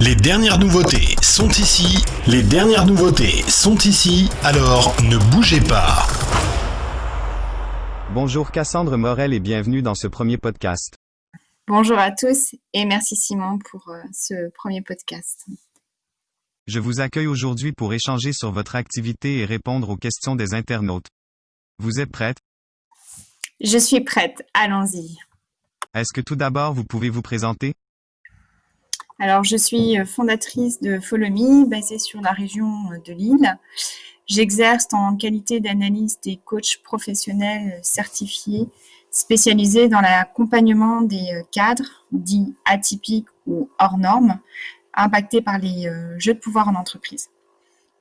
Les dernières nouveautés sont ici. Les dernières nouveautés sont ici. Alors ne bougez pas. Bonjour Cassandre Morel et bienvenue dans ce premier podcast. Bonjour à tous et merci Simon pour ce premier podcast. Je vous accueille aujourd'hui pour échanger sur votre activité et répondre aux questions des internautes. Vous êtes prête? Je suis prête, allons-y. Est-ce que tout d'abord vous pouvez vous présenter? Alors je suis fondatrice de Follow Me, basée sur la région de Lille. J'exerce en qualité d'analyste et coach professionnel certifié, spécialisé dans l'accompagnement des cadres dits atypiques ou hors normes, impactés par les jeux de pouvoir en entreprise.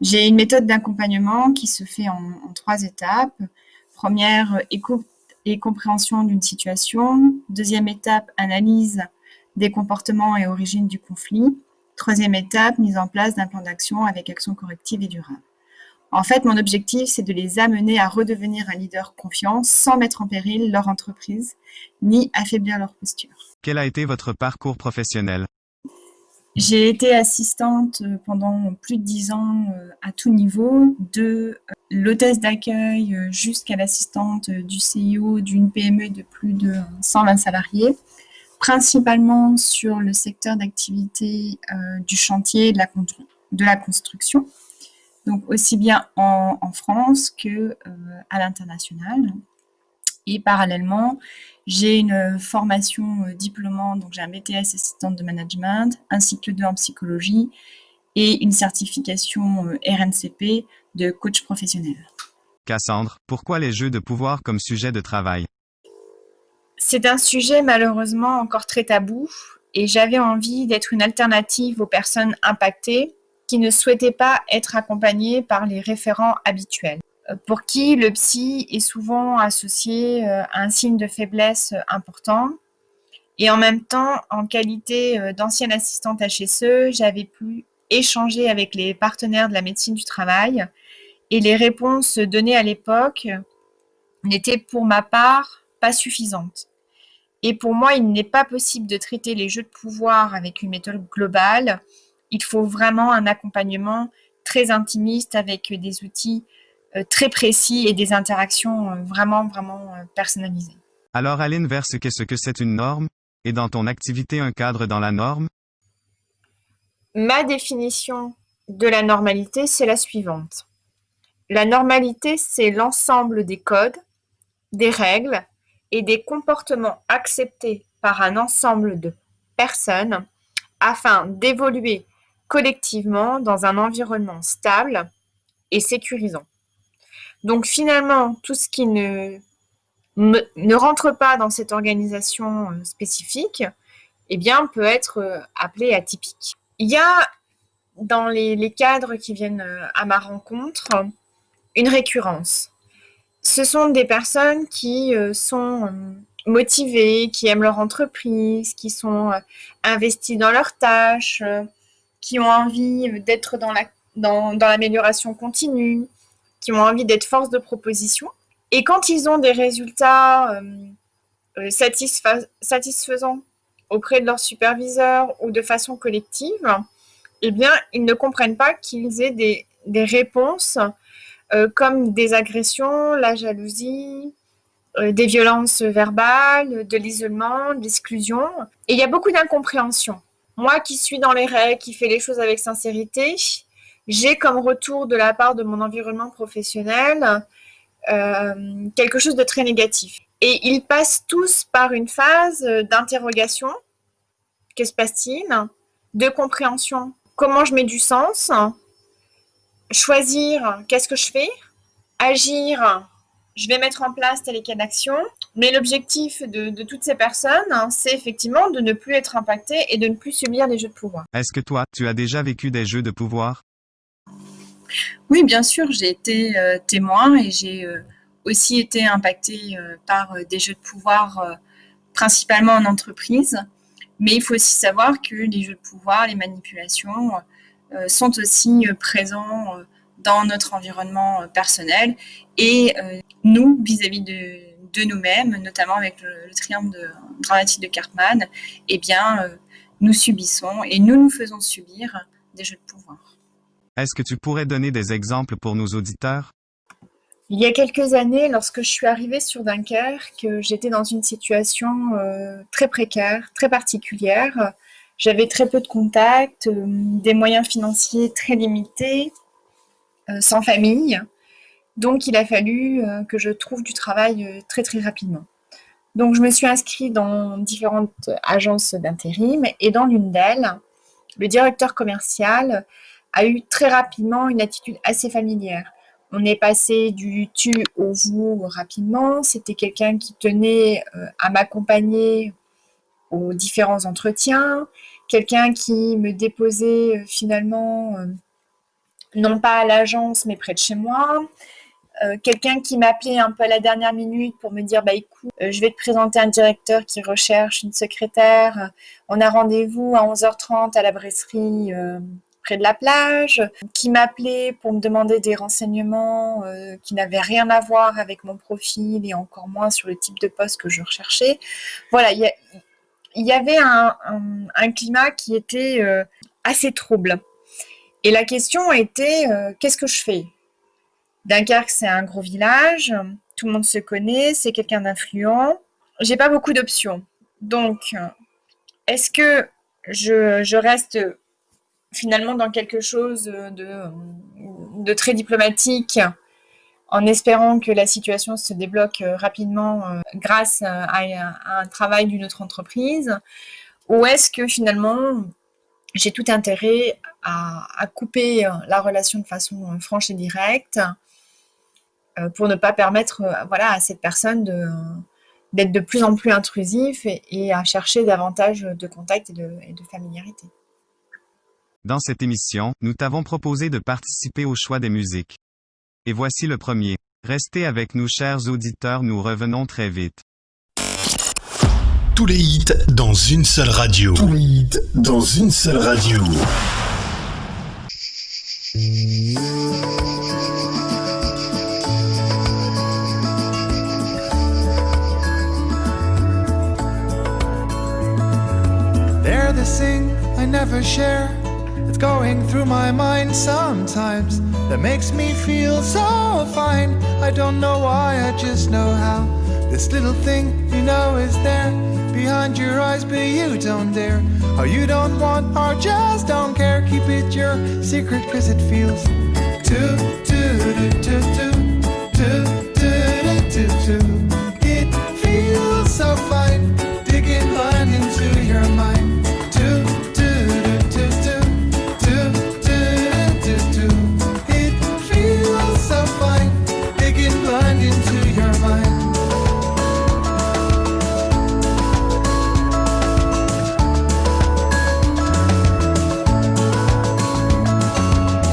J'ai une méthode d'accompagnement qui se fait en 3 étapes. Première, écoute et compréhension d'une situation. Deuxième étape, analyse des comportements et origines du conflit. Troisième étape, mise en place d'un plan d'action avec action corrective et durable. En fait, mon objectif, c'est de les amener à redevenir un leader confiant sans mettre en péril leur entreprise, ni affaiblir leur posture. Quel a été votre parcours professionnel? J'ai été assistante pendant plus de 10 ans à tout niveau, de l'hôtesse d'accueil jusqu'à l'assistante du CIO d'une PME de plus de 120 salariés, principalement sur le secteur d'activité du chantier et de la construction, donc aussi bien en France que à l'international. Et parallèlement, j'ai une formation diplômante, donc j'ai un BTS assistante de management, un cycle 2 en psychologie et une certification RNCP de coach professionnel. Cassandre, pourquoi les jeux de pouvoir comme sujet de travail? C'est un sujet malheureusement encore très tabou et j'avais envie d'être une alternative aux personnes impactées qui ne souhaitaient pas être accompagnées par les référents habituels, pour qui le psy est souvent associé à un signe de faiblesse important. Et en même temps, en qualité d'ancienne assistante HSE, j'avais pu échanger avec les partenaires de la médecine du travail et les réponses données à l'époque n'étaient pour ma part pas suffisantes. Et pour moi, il n'est pas possible de traiter les jeux de pouvoir avec une méthode globale. Il faut vraiment un accompagnement très intimiste avec des outils très précis et des interactions vraiment personnalisées. Alors à l'inverse, qu'est-ce que c'est une norme? Et dans ton activité, un cadre dans la norme? Ma définition de la normalité, c'est la suivante. La normalité, c'est l'ensemble des codes, des règles et des comportements acceptés par un ensemble de personnes afin d'évoluer collectivement dans un environnement stable et sécurisant. Donc finalement, tout ce qui ne rentre pas dans cette organisation spécifique, eh bien, peut être appelé atypique. Il y a dans les cadres qui viennent à ma rencontre une récurrence. Ce sont des personnes qui sont motivées, qui aiment leur entreprise, qui sont investies dans leurs tâches, qui ont envie d'être dans l'amélioration continue, qui ont envie d'être force de proposition. Et quand ils ont des résultats satisfaisants auprès de leurs superviseurs ou de façon collective, eh bien, ils ne comprennent pas qu'ils aient des réponses comme des agressions, la jalousie, des violences verbales, de l'isolement, de l'exclusion. Et il y a beaucoup d'incompréhension. Moi qui suis dans les règles, qui fais les choses avec sincérité, j'ai comme retour de la part de mon environnement professionnel quelque chose de très négatif. Et ils passent tous par une phase d'interrogation. Que se passe-t-il? De compréhension. Comment je mets du sens? Choisir, qu'est-ce que je fais? Agir, je vais mettre en place tel et quelle action. Mais l'objectif de toutes ces personnes, c'est effectivement de ne plus être impacté et de ne plus subir les jeux de pouvoir. Est-ce que toi, tu as déjà vécu des jeux de pouvoir? Oui, bien sûr, j'ai été témoin et j'ai aussi été impactée par des jeux de pouvoir principalement en entreprise. Mais il faut aussi savoir que les jeux de pouvoir, les manipulations sont aussi présents dans notre environnement personnel et nous, vis-à-vis de nous-mêmes, notamment avec le triangle dramatique de Cartman, eh bien, nous subissons et nous nous faisons subir des jeux de pouvoir. Est-ce que tu pourrais donner des exemples pour nos auditeurs? Il y a quelques années, lorsque je suis arrivée sur Dunkerque, j'étais dans une situation très précaire, très particulière. J'avais très peu de contacts, des moyens financiers très limités, sans famille. Donc, il a fallu que je trouve du travail très, très rapidement. Donc, je me suis inscrite dans différentes agences d'intérim et dans l'une d'elles, le directeur commercial a eu très rapidement une attitude assez familière. On est passé du tu au vous rapidement. C'était quelqu'un qui tenait à m'accompagner aux différents entretiens, quelqu'un qui me déposait finalement, non pas à l'agence, mais près de chez moi, quelqu'un qui m'appelait un peu à la dernière minute pour me dire bah écoute, je vais te présenter un directeur qui recherche une secrétaire, on a rendez-vous à 11h30 à la brasserie près de la plage, qui m'appelait pour me demander des renseignements qui n'avaient rien à voir avec mon profil et encore moins sur le type de poste que je recherchais. Voilà, il y avait un climat qui était assez trouble. Et la question était, qu'est-ce que je fais ? Dunkerque, c'est un gros village, tout le monde se connaît, c'est quelqu'un d'influent. J'ai pas beaucoup d'options. Donc, est-ce que je reste finalement dans quelque chose de très diplomatique en espérant que la situation se débloque rapidement grâce à un travail d'une autre entreprise, ou est-ce que finalement j'ai tout intérêt à couper la relation de façon franche et directe pour ne pas permettre à cette personne d'être de plus en plus intrusif et à chercher davantage de contact et de familiarité. Dans cette émission, nous t'avons proposé de participer au choix des musiques. Et voici le premier. Restez avec nous, chers auditeurs, nous revenons très vite. Tous les hits dans une seule radio. Tous les hits dans une seule radio. They're the thing I never share. It's going through my mind sometimes. That makes me feel so fine. I don't know why, I just know how. This little thing you know is there behind your eyes, but you don't dare. Or you don't want, or just don't care. Keep it your secret, cause it feels too, It feels so fine, digging right into your mind. It feels so fine, digging right into your mind.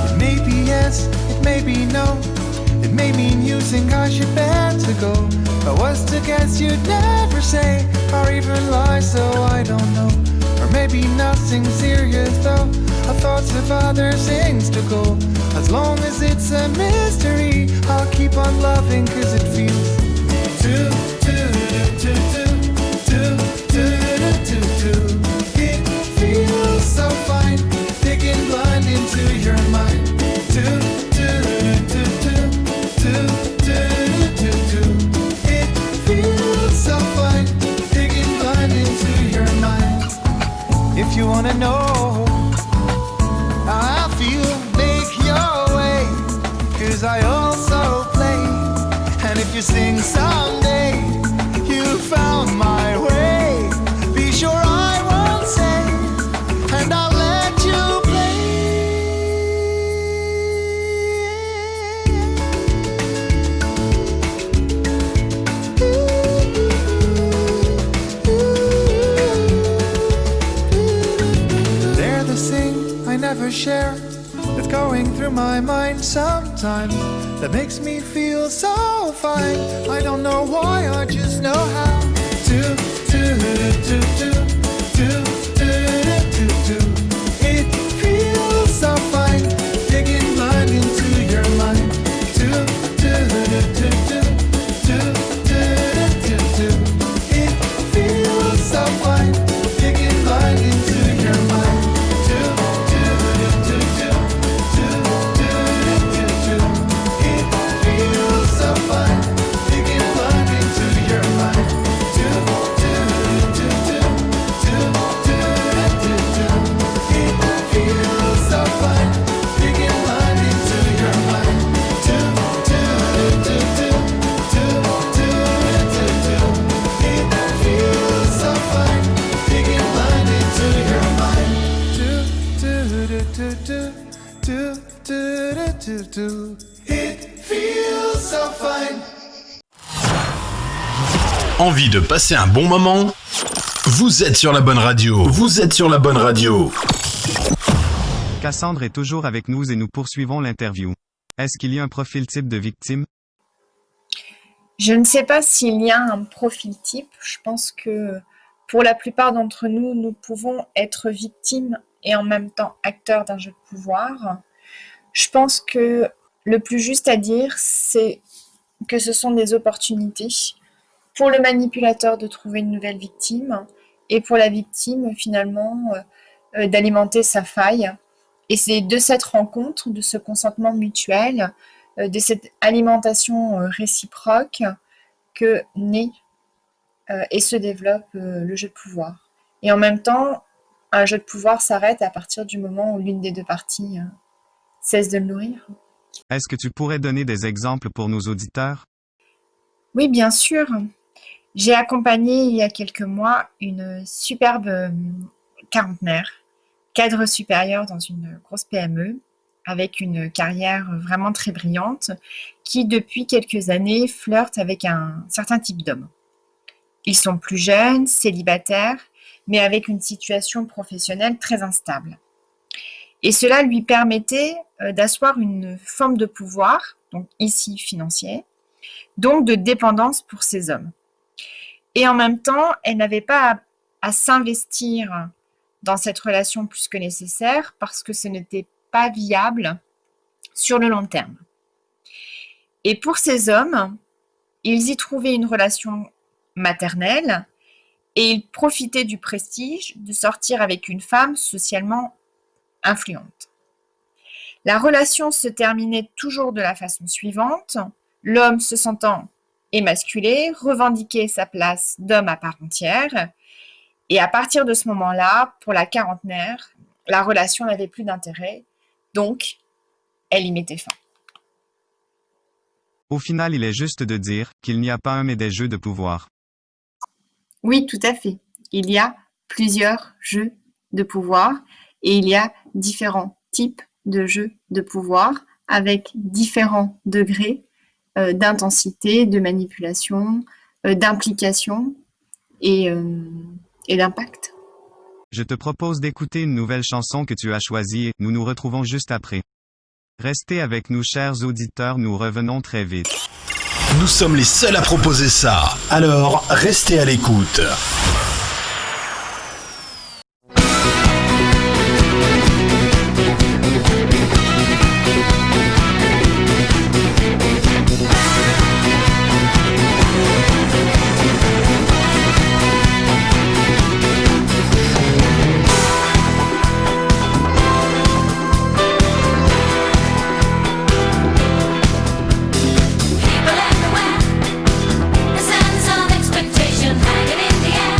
It may be yes, it may be no. It may mean you think I should better go. If I was to guess, you'd never say or even lie, so I don't know. Or maybe nothing serious though. I thoughts of other things to go. As long as it's a mystery, I'll keep on loving, cause it feels too. It feels so fine, digging blind into your mind. It feels so fine, digging blind into your mind. If you wanna know how I feel, make your way, cause I also play. And if you sing someday, you found my way. Be sure I won't say, and I'll let you play. They're the thing I never share, that's going through my mind sometimes. That makes me feel so fine. I don't know why, I just know how to. It feels so fine, digging blind into your mind. It feels so fine, digging blind into your mind. to do. It feels so fine. Envie de passer un bon moment? Vous êtes sur la bonne radio. Vous êtes sur la bonne radio. Cassandre est toujours avec nous et nous poursuivons l'interview. Est-ce qu'il y a un profil type de victime? Je ne sais pas s'il y a un profil type. Je pense que pour la plupart d'entre nous, nous pouvons être victimes et en même temps acteurs d'un jeu de pouvoir. Je pense que le plus juste à dire, c'est que ce sont des opportunités pour le manipulateur de trouver une nouvelle victime et pour la victime, finalement, d'alimenter sa faille. Et c'est de cette rencontre, de ce consentement mutuel, de cette alimentation réciproque que naît et se développe le jeu de pouvoir. Et en même temps, un jeu de pouvoir s'arrête à partir du moment où l'une des deux parties cesse de le nourrir. Est-ce que tu pourrais donner des exemples pour nos auditeurs? Oui, bien sûr. J'ai accompagné il y a quelques mois une superbe quarantenaire, cadre supérieur dans une grosse PME, avec une carrière vraiment très brillante, qui depuis quelques années flirte avec un certain type d'homme. Ils sont plus jeunes, célibataires, mais avec une situation professionnelle très instable. Et cela lui permettait d'asseoir une forme de pouvoir, donc ici financier, donc de dépendance pour ces hommes. Et en même temps, elle n'avait pas à s'investir dans cette relation plus que nécessaire parce que ce n'était pas viable sur le long terme. Et pour ces hommes, ils y trouvaient une relation maternelle et ils profitaient du prestige de sortir avec une femme socialement influente. La relation se terminait toujours de la façon suivante, l'homme se sentant émasculé, revendiquait sa place d'homme à part entière, et à partir de ce moment-là, pour la quarantenaire, la relation n'avait plus d'intérêt, donc elle y mettait fin. Au final, il est juste de dire qu'il n'y a pas un mais des jeux de pouvoir. Oui, tout à fait. Il y a plusieurs jeux de pouvoir et il y a différents types de jeux de pouvoir avec différents degrés d'intensité, de manipulation, d'implication et d'impact. Je te propose d'écouter une nouvelle chanson que tu as choisie et nous nous retrouvons juste après. Restez avec nous, chers auditeurs, nous revenons très vite. Nous sommes les seuls à proposer ça. Alors, restez à l'écoute. People everywhere, the sense of expectation hanging in the air.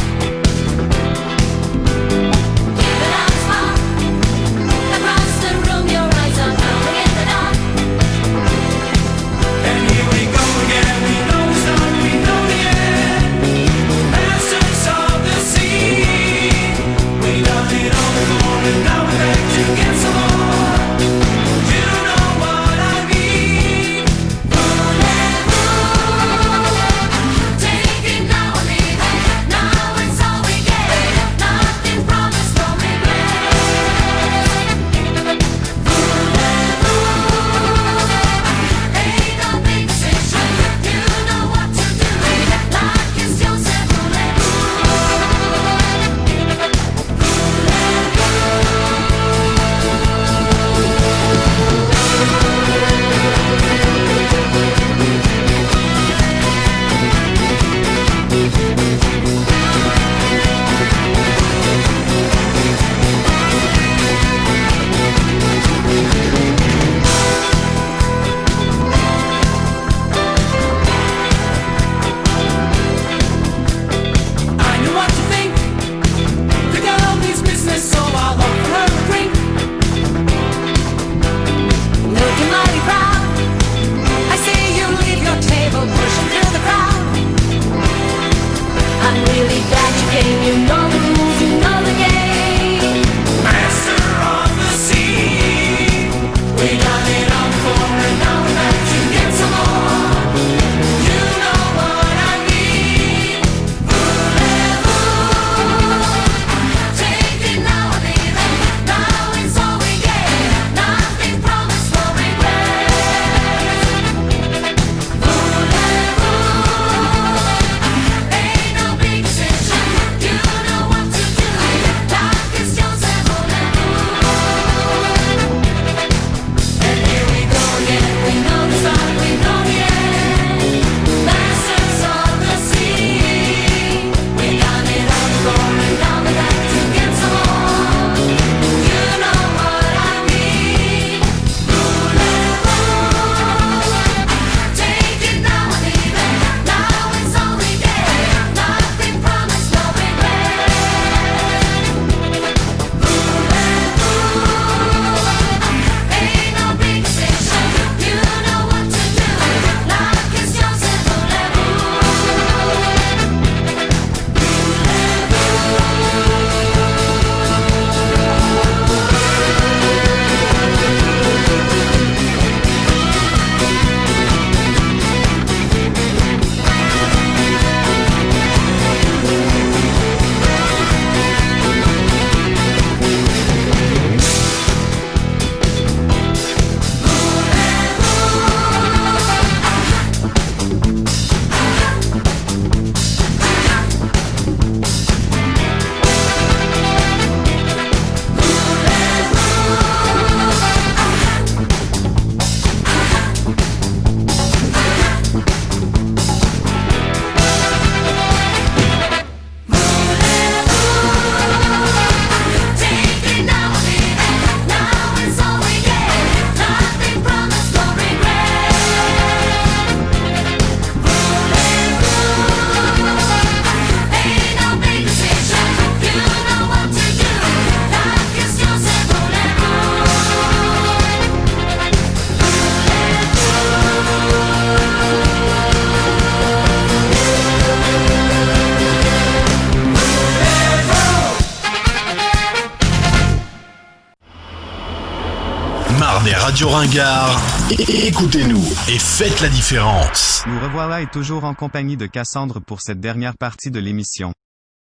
Marre des radios ringards? Écoutez-nous et faites la différence. Nous revoilà et toujours en compagnie de Cassandre pour cette dernière partie de l'émission.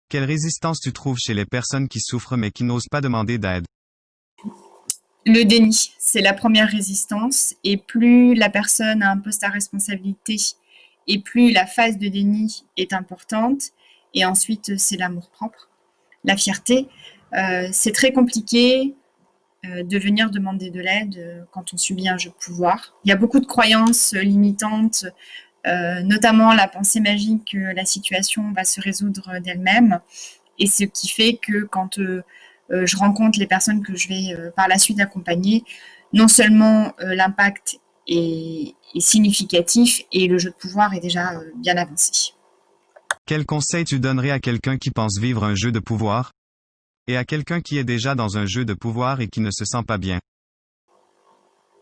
Quelle résistance tu trouves chez les personnes qui souffrent mais qui n'osent pas demander d'aide? Le déni, c'est la première résistance. Et plus la personne a un poste à responsabilité, et plus la phase de déni est importante. Et ensuite, c'est l'amour-propre, la fierté. C'est très compliqué de venir demander de l'aide quand on subit un jeu de pouvoir. Il y a beaucoup de croyances limitantes, notamment la pensée magique que la situation va se résoudre d'elle-même. Et ce qui fait que quand je rencontre les personnes que je vais par la suite accompagner, non seulement l'impact est significatif et le jeu de pouvoir est déjà bien avancé. Quel conseil tu donnerais à quelqu'un qui pense vivre un jeu de pouvoir? Et à quelqu'un qui est déjà dans un jeu de pouvoir et qui ne se sent pas bien?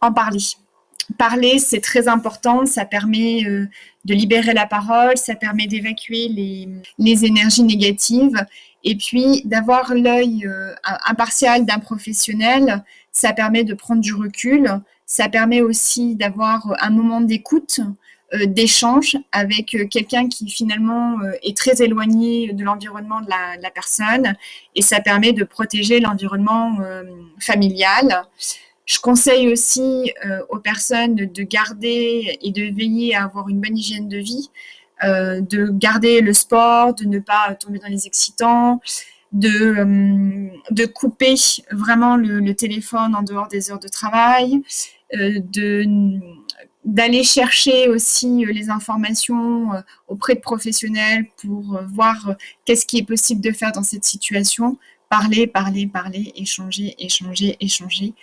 En parler. Parler, c'est très important, ça permet de libérer la parole, ça permet d'évacuer les énergies négatives et puis d'avoir l'œil impartial d'un professionnel, ça permet de prendre du recul, ça permet aussi d'avoir un moment d'écoute, d'échange avec quelqu'un qui finalement est très éloigné de l'environnement de la personne et ça permet de protéger l'environnement familial. Je conseille aussi aux personnes de garder et de veiller à avoir une bonne hygiène de vie, de garder le sport, de ne pas tomber dans les excitants, de couper vraiment le téléphone en dehors des heures de travail, d'aller chercher aussi les informations auprès de professionnels pour voir qu'est-ce qui est possible de faire dans cette situation. Parler, échanger.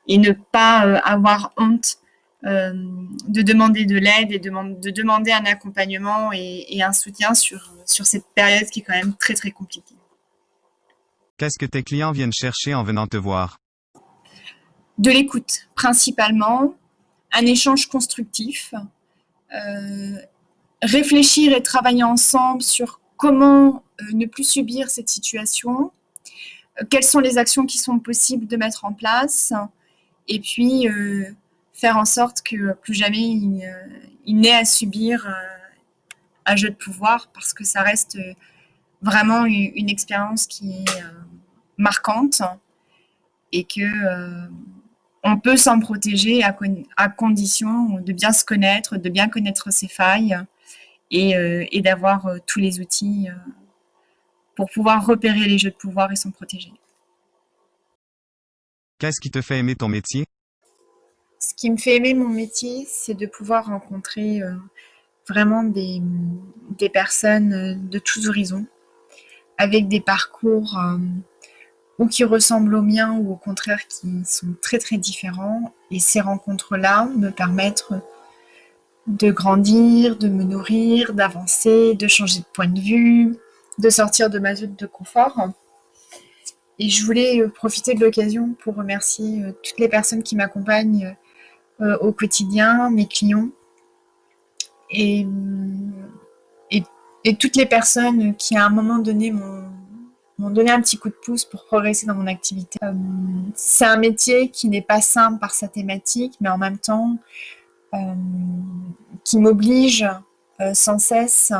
Et ne pas avoir honte de demander de l'aide et de demander un accompagnement et un soutien sur cette période qui est quand même très, très compliquée. Qu'est-ce que tes clients viennent chercher en venant te voir? De l'écoute, principalement, un échange constructif, réfléchir et travailler ensemble sur comment ne plus subir cette situation, quelles sont les actions qui sont possibles de mettre en place, et puis faire en sorte que plus jamais il n'ait à subir un jeu de pouvoir parce que ça reste vraiment une expérience qui est marquante et que on peut s'en protéger à condition de bien se connaître, de bien connaître ses failles et d'avoir tous les outils pour pouvoir repérer les jeux de pouvoir et s'en protéger. Qu'est-ce qui te fait aimer ton métier? Ce qui me fait aimer mon métier, c'est de pouvoir rencontrer vraiment des personnes de tous horizons, avec des parcours ou qui ressemblent aux miens ou au contraire qui sont très très différents. Et ces rencontres-là me permettent de grandir, de me nourrir, d'avancer, de changer de point de vue, de sortir de ma zone de confort. Et je voulais profiter de l'occasion pour remercier toutes les personnes qui m'accompagnent au quotidien, mes clients, et toutes les personnes qui, à un moment donné, m'ont donné un petit coup de pouce pour progresser dans mon activité. C'est un métier qui n'est pas simple par sa thématique, mais en même temps, qui m'oblige sans cesse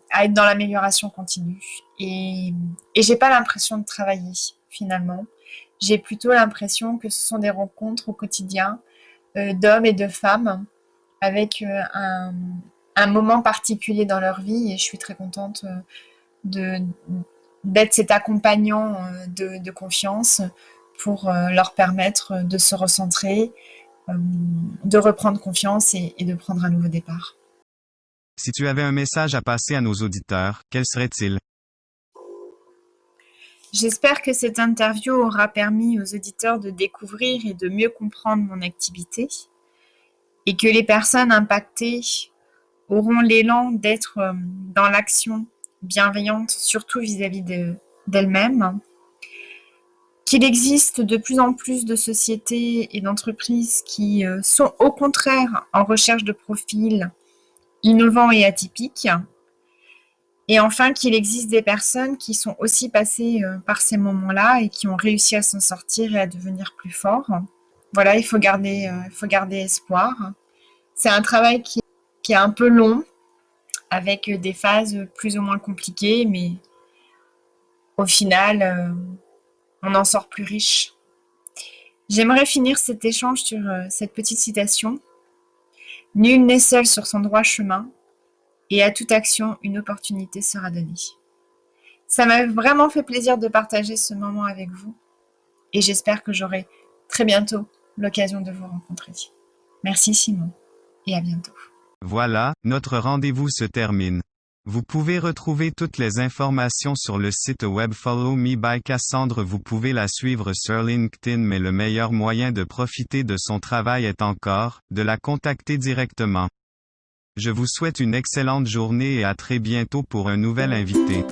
à être dans l'amélioration continue. Et j'ai pas l'impression de travailler, finalement. J'ai plutôt l'impression que ce sont des rencontres au quotidien d'hommes et de femmes avec un moment particulier dans leur vie et je suis très contente d'être cet accompagnant de confiance pour leur permettre de se recentrer, de reprendre confiance et de prendre un nouveau départ. Si tu avais un message à passer à nos auditeurs, quel serait-il? J'espère que cette interview aura permis aux auditeurs de découvrir et de mieux comprendre mon activité et que les personnes impactées auront l'élan d'être dans l'action bienveillante, surtout vis-à-vis d'elles-mêmes. Qu'il existe de plus en plus de sociétés et d'entreprises qui sont au contraire en recherche de profils innovants et atypiques Et enfin, qu'il existe des personnes qui sont aussi passées par ces moments-là et qui ont réussi à s'en sortir et à devenir plus forts. Voilà, il faut garder espoir. C'est un travail qui est un peu long, avec des phases plus ou moins compliquées, mais au final, on en sort plus riche. J'aimerais finir cet échange sur cette petite citation. « Nul n'est seul sur son droit chemin, et à toute action, une opportunité sera donnée. » Ça m'a vraiment fait plaisir de partager ce moment avec vous, et j'espère que j'aurai très bientôt l'occasion de vous rencontrer. Merci Simon, et à bientôt. Voilà, notre rendez-vous se termine. Vous pouvez retrouver toutes les informations sur le site web Follow Me by Cassandre. Vous pouvez la suivre sur LinkedIn, mais le meilleur moyen de profiter de son travail est encore de la contacter directement. Je vous souhaite une excellente journée et à très bientôt pour un nouvel invité.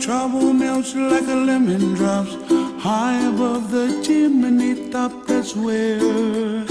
Trouble melts like a lemon drops high above the chimney top. That's where